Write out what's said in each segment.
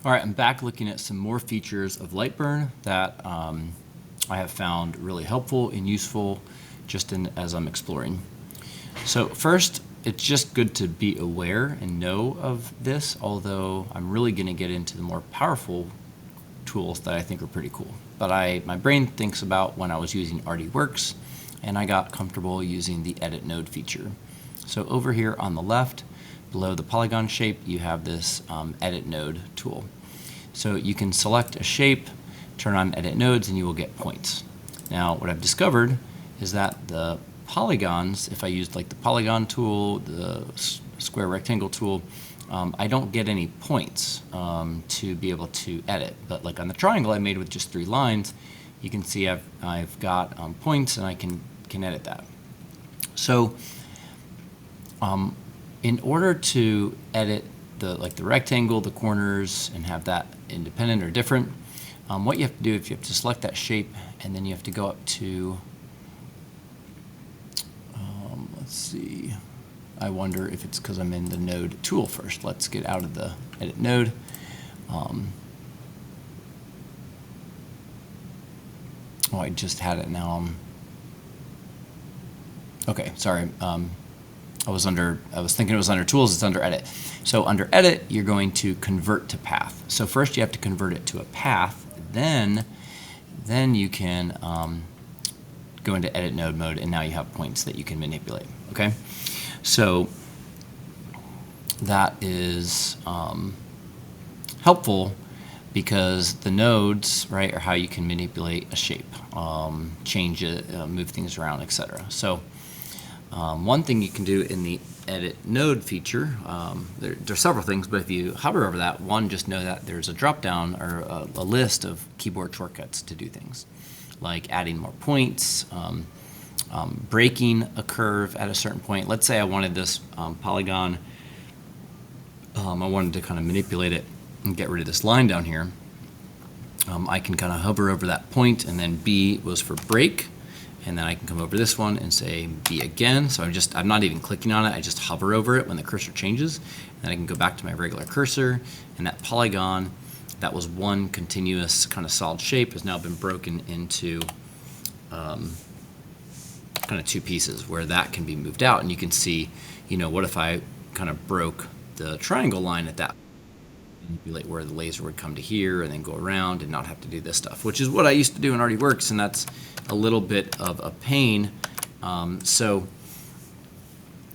All right, I'm back looking at some more features of LightBurn that I have found really helpful and useful just as I'm exploring. So first, it's just good to be aware and know of this, although I'm really going to get into the more powerful tools that I think are pretty cool. But my brain thinks about when I was using RDWorks, and I got comfortable using the Edit Node feature. So over here on the left, below the polygon shape, you have this Edit Node tool. So you can select a shape, turn on Edit Nodes, and you will get points. Now, what I've discovered is that the polygons, if I used like the polygon tool, the square rectangle tool, I don't get any points to be able to edit. But like on the triangle I made with just 3 lines, you can see I've got points, and I can edit that. So in order to edit the rectangle, the corners, and have that independent or different, what you have to do is you have to select that shape, and then you have to go up to, let's see, I wonder if it's because I'm in the node tool first. Let's get out of the edit node. Oh, I just had it now. Okay, sorry. I was thinking it was under tools. It's under edit. So under edit, you're going to convert to path. So first you have to convert it to a path. Then you can go into edit node mode, and now you have points that you can manipulate. Okay, so that is helpful because the nodes, right, are how you can manipulate a shape, change it, move things around, etc. So one thing you can do in the edit node feature, there's several things, but if you hover over that, one, just know that there's a drop down or a list of keyboard shortcuts to do things, like adding more points, breaking a curve at a certain point. Let's say I wanted this polygon, I wanted to kind of manipulate it and get rid of this line down here. I can kind of hover over that point, and then B was for break. And then I can come over this one and say B again. So I'm not even clicking on it. I just hover over it when the cursor changes. And then I can go back to my regular cursor, and that polygon, that was one continuous kind of solid shape, has now been broken into kind of 2 pieces where that can be moved out. And you can see, what if I kind of broke the triangle line at that, manipulate where the laser would come to here and then go around and not have to do this stuff, which is what I used to do in RDWorks, and that's a little bit of a pain.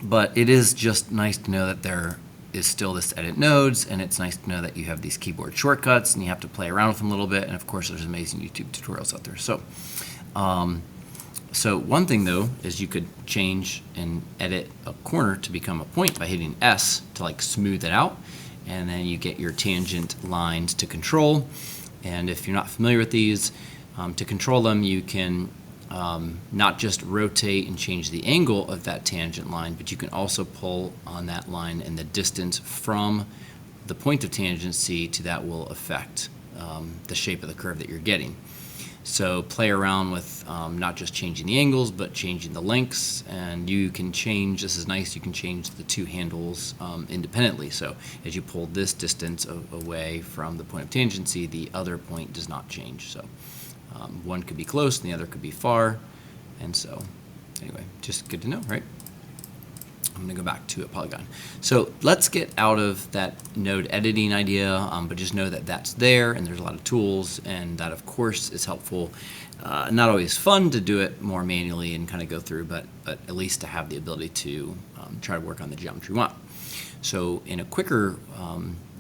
But it is just nice to know that there is still this edit nodes, and it's nice to know that you have these keyboard shortcuts, and you have to play around with them a little bit, and of course there's amazing YouTube tutorials out there. So one thing though is you could change and edit a corner to become a point by hitting S to like smooth it out, and then you get your tangent lines to control. And if you're not familiar with these, to control them, you can not just rotate and change the angle of that tangent line, but you can also pull on that line, and the distance from the point of tangency to that will affect the shape of the curve that you're getting. So play around with not just changing the angles, but changing the lengths, and you can change, this is nice, you can change the 2 handles independently. So as you pull this distance away from the point of tangency, the other point does not change. So one could be close and the other could be far, and so anyway, just good to know, right? I'm going to go back to a polygon. So let's get out of that node editing idea, but just know that that's there, and there's a lot of tools, and that of course is helpful. Not always fun to do it more manually and kind of go through, but at least to have the ability to try to work on the geometry we want. So in a quicker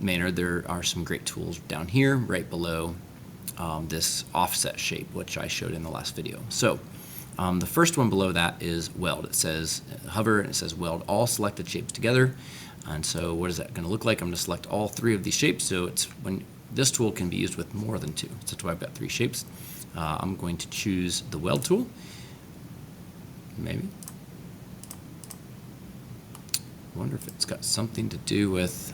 manner, there are some great tools down here right below this offset shape, which I showed in the last video. So the first one below that is Weld. It says hover, and it says Weld all selected shapes together. And so what is that going to look like? I'm going to select all 3 of these shapes. So it's when this tool can be used with more than 2. So that's why I've got 3 shapes. I'm going to choose the Weld tool. Maybe. I wonder if it's got something to do with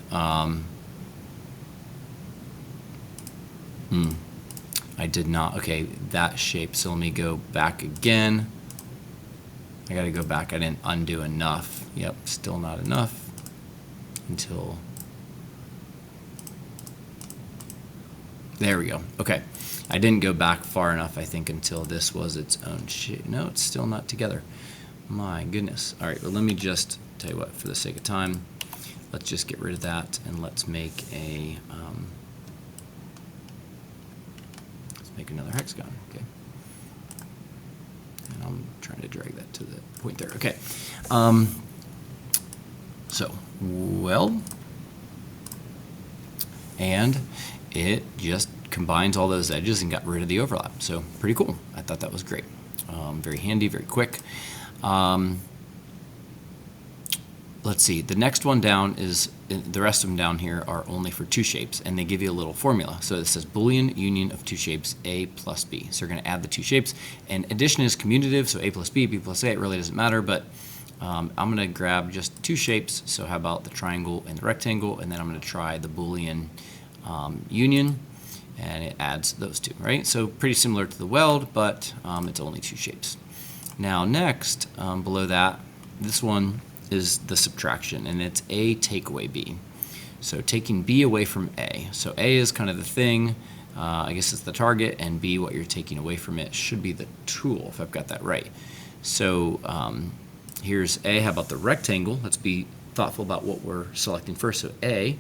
I did not. Okay, that shape. So let me go back again. I got to go back. I didn't undo enough. Yep, still not enough until There we go. Okay. I didn't go back far enough, I think, until this was its own shape. No, it's still not together. My goodness. All right, well, let me just tell you what, for the sake of time, let's just get rid of that and let's make another hexagon. Okay. And I'm trying to drag that to the point there. Okay. So, weld. And it just combines all those edges and got rid of the overlap. So pretty cool. I thought that was great. Very handy, very quick. Let's see. The next one down is, the rest of them down here are only for two shapes, and they give you a little formula. So it says Boolean union of two shapes, A plus B. So you're going to add the two shapes. And addition is commutative, so A plus B, B plus A, it really doesn't matter, but I'm going to grab just two shapes. So how about the triangle and the rectangle, and then I'm going to try the Boolean union, and it adds those two, right? So pretty similar to the weld, but it's only two shapes. Now next, below that, this one is the subtraction, and it's A take away B. So taking B away from A. So A is kind of the thing, I guess it's the target, and B, what you're taking away from it, should be the tool, if I've got that right. So here's A. How about the rectangle? Let's be thoughtful about what we're selecting first. So A,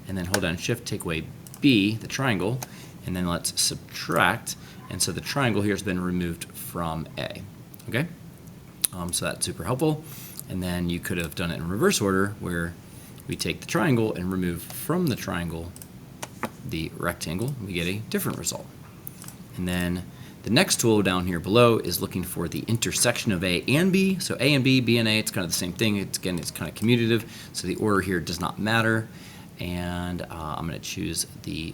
and then hold down Shift, take away B, the triangle, and then let's subtract. And so the triangle here has been removed from A. Okay? So that's super helpful. And then you could have done it in reverse order, where we take the triangle and remove from the triangle the rectangle. We get a different result. And then the next tool down here below is looking for the intersection of A and B. So A and B, B and A, it's kind of the same thing. It's kind of commutative, so the order here does not matter. And I'm going to choose the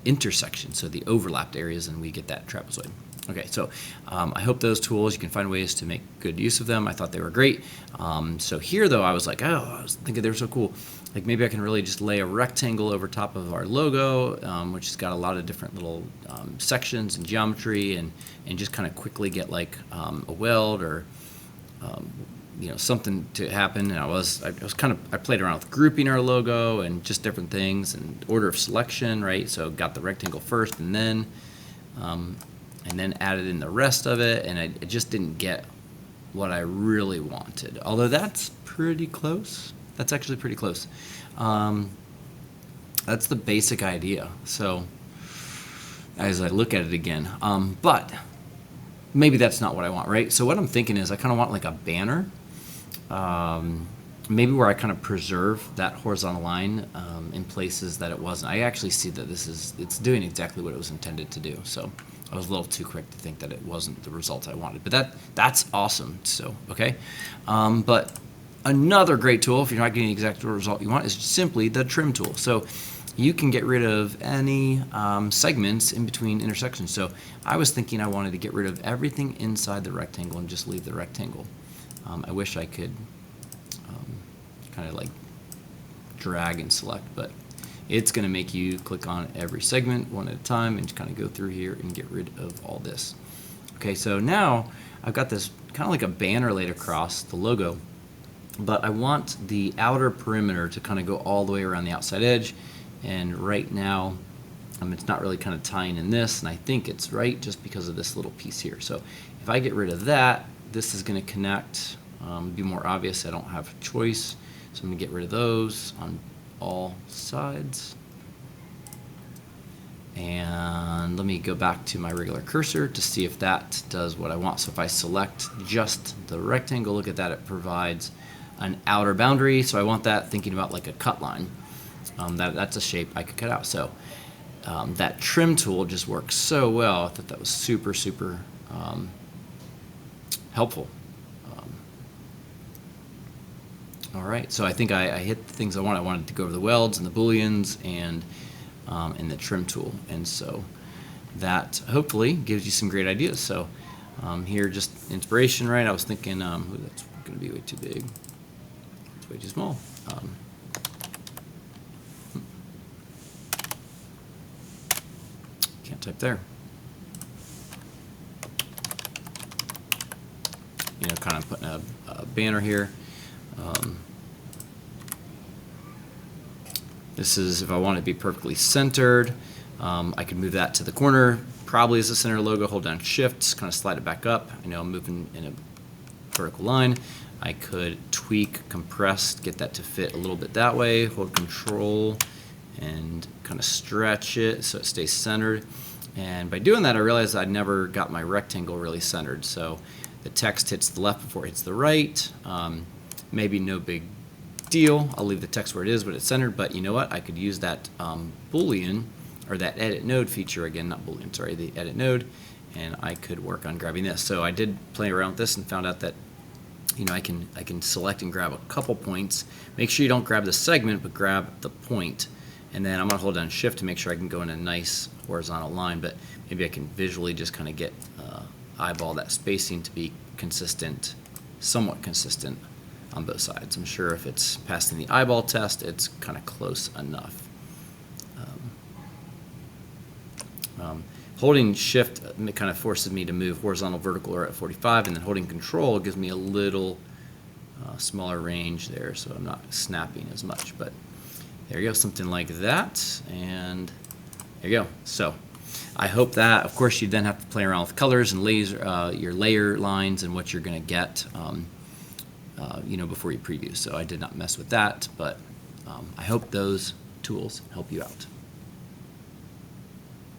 intersection, so the overlapped areas, and we get that trapezoid. Okay, so I hope those tools, you can find ways to make good use of them. I thought they were great. So here, though, I was like, oh, I was thinking they were so cool. Like maybe I can really just lay a rectangle over top of our logo, which has got a lot of different little sections and geometry, and just kind of quickly get like a weld or something to happen. And I played around with grouping our logo and just different things and order of selection, right? So got the rectangle first and then added in the rest of it, and I just didn't get what I really wanted. Although that's pretty close. That's actually pretty close. That's the basic idea. So as I look at it again, but maybe that's not what I want, right? So what I'm thinking is I kind of want like a banner, maybe where I kind of preserve that horizontal line in places that it wasn't. I actually see that it's doing exactly what it was intended to do. So I was a little too quick to think that it wasn't the result I wanted, but that's awesome. So, okay. But another great tool, if you're not getting the exact result you want, is simply the trim tool. So you can get rid of any segments in between intersections. So I was thinking I wanted to get rid of everything inside the rectangle and just leave the rectangle. I wish I could kind of like drag and select, but it's going to make you click on every segment one at a time and kind of go through here and get rid of all this. Okay, so now I've got this kind of like a banner laid across the logo, but I want the outer perimeter to kind of go all the way around the outside edge, and right now it's not really kind of tying in this, and I think it's right just because of this little piece here. So if I get rid of that, this is going to connect, be more obvious. I don't have a choice, so I'm going to get rid of those on all sides. And let me go back to my regular cursor to see if that does what I want. So if I select just the rectangle, look at that, it provides an outer boundary. So I want that, thinking about like a cut line. That's a shape I could cut out. So that trim tool just works so well. I thought that was super, super helpful. All right, so I think I hit the things I wanted. I wanted to go over the welds and the booleans and the trim tool, and so that hopefully gives you some great ideas. So here, just inspiration, right? I was thinking, that's going to be way too big. It's way too small. Can't type there. Kind of putting a banner here. This is if I want it to be perfectly centered. I could move that to the corner, probably as the center logo, hold down Shift, kind of slide it back up. I know I'm moving in a vertical line. I could tweak, compress, get that to fit a little bit that way, hold Control, and kind of stretch it so it stays centered. And by doing that, I realized I never got my rectangle really centered. So the text hits the left before it hits the right. Maybe no big deal. I'll leave the text where it is, but it's centered. But you know what? I could use that Boolean, or that edit node feature again, not Boolean, sorry, the edit node, and I could work on grabbing this. So I did play around with this and found out that I can select and grab a couple points. Make sure you don't grab the segment, but grab the point. And then I'm going to hold down Shift to make sure I can go in a nice horizontal line, but maybe I can visually just kind of get eyeball that spacing to be consistent, somewhat consistent on both sides. I'm sure if it's passing the eyeball test, it's kind of close enough. Holding Shift kind of forces me to move horizontal, vertical, or at 45, and then holding Control gives me a little smaller range there, so I'm not snapping as much. But there you go, something like that, and there you go. So I hope that, of course, you then have to play around with colors and laser, your layer lines and what you're going to get, before you preview. So I did not mess with that, but I hope those tools help you out.